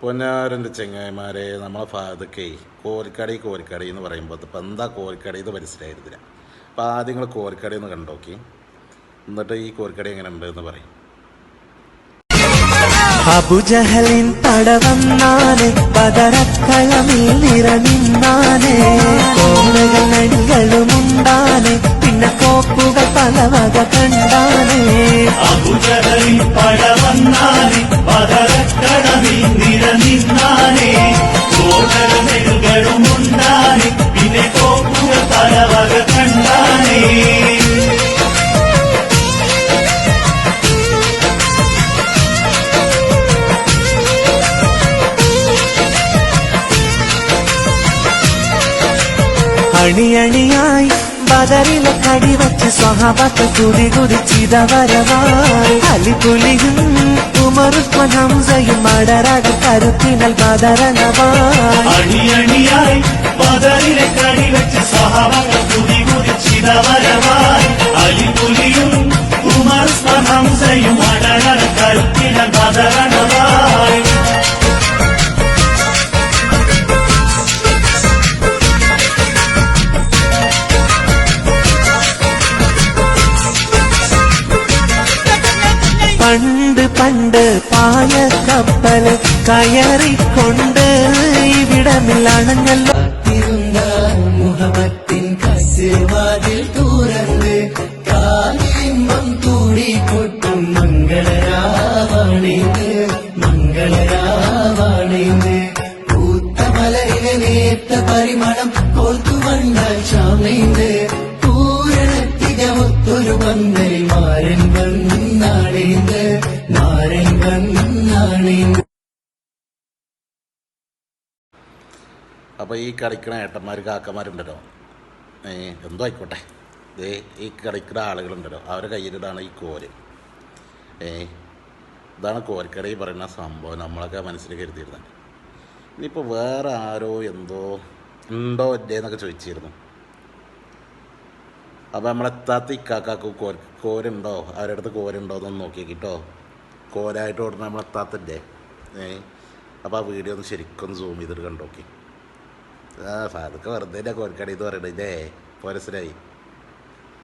പൊന്നാരൻ്റെ ചെങ്ങായിമാരെ നമ്മളെ ഫാദക്കേ കോരിക്കടി എന്ന് പറയുമ്പോൾ ഇപ്പം എന്താ കോരിക്കടി എന്ന് മനസ്സിലായിരുന്നില്ല. അപ്പോൾ ആദ്യം നിങ്ങൾ കോരിക്കടി ഒന്ന് കണ്ടോക്കി, എന്നിട്ട് ഈ കോരിക്കടി എങ്ങനെ ഉണ്ട് എന്ന് പറയും. അബുജഹലിൻ പടവന്നാനെ പതരക്കളമിൽ നിറനിന്നാനെ കോണകൾ നടികളുമുണ്ടാനെ പിന്നെ കോപ്പുകൾ പലവക കണ്ടാനെ. അബുജഹലിൻ പടവന്നാനെ പതരക്കളമിൽ നിറനിന്നാനെ കോണകൾ നടികളുമുണ്ടാനെ പിന്നെ കോപ്പുകൾ പലവക കണ്ടാനെ. അണിയണിയായി ബദറിലെ കടിവച്ച് സ്വഹാബത്ത് കുതികുതിച്ചിതവരവായി അലിപുലിയും ഉമറുസ്മാൻ ഹംസയും മടരട കരുത്തിനൽ ബദരണവായി. അണിയണിയായി ബദറിലെ കടിവച്ച് സ്വഹാബത്ത് കുതികുതിച്ചിതവരവായി അലിപുലിയും ഉമറുസ്മാൻ ഹംസയും മടരട കരുത്തിനൽ ബദരണവായി. പണ്ട് പണ്ട് പായ കപ്പല് കയറിക്കൊണ്ട് ഇവിടമിൽ അണഞ്ഞല്ലോ. മുഹബത്തിൻ കസിവാതിൽ തുറന്ന് കാലിമ്പം തൂടിക്കൊട്ടും മംഗളരാവണിന്ന് മംഗളരാവണിന്ന് പൂത്ത മലരിലെ നേർത്ത പരിമളം കോർത്തുവണ്ടാൽ ചാമൈന്ന് പൂരണത്തികമൊത്തൊരു പന്തലിൽ മാരൻ വന്നാണിന്ന് മാരൻ വന്നാണിന്ന്. അപ്പോൾ ഈ കളിക്കണ ഏട്ടന്മാർ കാക്കന്മാരുണ്ടല്ലോ, എന്തോ ആയിക്കോട്ടെ, ഈ കളിക്കുന്ന ആളുകളുണ്ടല്ലോ, അവരുടെ കയ്യിലിടാണ് ഈ കോര്. ഇതാണ് കോരിക്കട പറയുന്ന സംഭവം. നമ്മളൊക്കെ മനസ്സിൽ കരുതിയിരുന്നത്. ഇനിയിപ്പോൾ വേറെ ആരോ എന്തോ ഉണ്ടോ ഇല്ലേ എന്നൊക്കെ ചോദിച്ചിരുന്നു. അപ്പോൾ നമ്മളെത്താത്ത ഇക്കാക്കാക്ക് കോരുണ്ടോ, അവരുടെ അടുത്ത് കോരുണ്ടോ എന്നൊന്ന് നോക്കി കേട്ടോ. കോരായിട്ട് ഓടുന്ന നമ്മളെത്താത്തല്ലേ. അപ്പോൾ ആ വീഡിയോ ഒന്ന് ശരിക്കും സൂം ചെയ്തിട്ട് കണ്ടോക്കി. അതൊക്കെ വെറുതെ കോരിക്കടി എന്ന് പറയണേ, പോരസിലായി.